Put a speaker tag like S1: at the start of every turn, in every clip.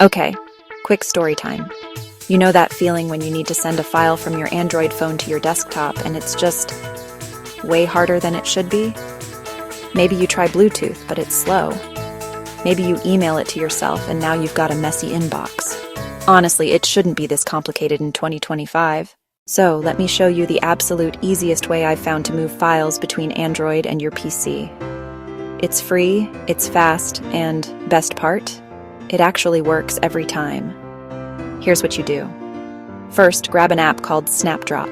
S1: Okay, quick story time. You know that feeling when you need to send a file from your Android phone to your desktop and it's just way harder than it should be? Maybe you try Bluetooth, but it's slow. Maybe you email it to yourself and now you've got a messy inbox. Honestly, it shouldn't be this complicated in 2025. So let me show you the absolute easiest way I've found to move files between Android and your PC. It's free, it's fast, and best part? It actually works every time. Here's what you do. First, grab an app called Snapdrop.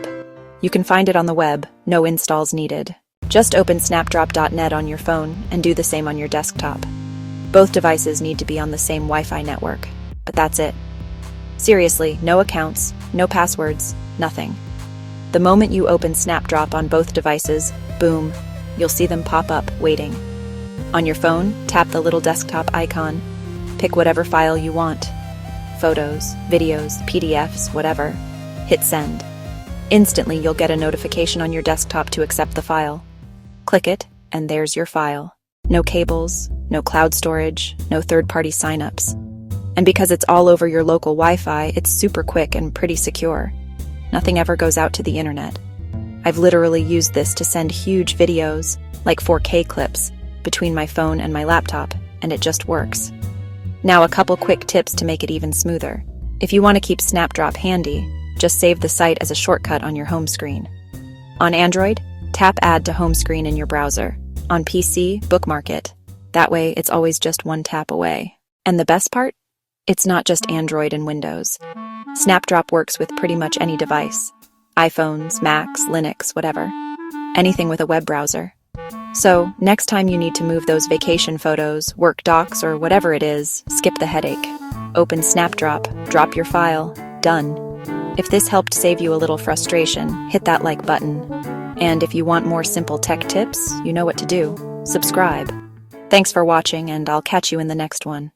S1: You can find it on the web, no installs needed. Just open snapdrop.net on your phone and do the same on your desktop. Both devices need to be on the same Wi-Fi network, but that's it. Seriously, no accounts, no passwords, nothing. The moment you open Snapdrop on both devices, boom, you'll see them pop up, waiting. On your phone, tap the little desktop icon. Pick whatever file you want. Photos, videos, PDFs, whatever. Hit send. Instantly, you'll get a notification on your desktop to accept the file. Click it, and there's your file. No cables, no cloud storage, no third-party signups. And because it's all over your local Wi-Fi, it's super quick and pretty secure. Nothing ever goes out to the internet. I've literally used this to send huge videos, like 4K clips, between my phone and my laptop, and it just works. Now a couple quick tips to make it even smoother. If you want to keep Snapdrop handy, just save the site as a shortcut on your home screen. On Android, tap Add to Home Screen in your browser. On PC, bookmark it. That way, it's always just one tap away. And the best part? It's not just Android and Windows. Snapdrop works with pretty much any device. iPhones, Macs, Linux, whatever. Anything with a web browser. So, next time you need to move those vacation photos, work docs, or whatever it is, skip the headache. Open Snapdrop, drop your file, done. If this helped save you a little frustration, hit that like button. And if you want more simple tech tips, you know what to do. Subscribe. Thanks for watching, and I'll catch you in the next one.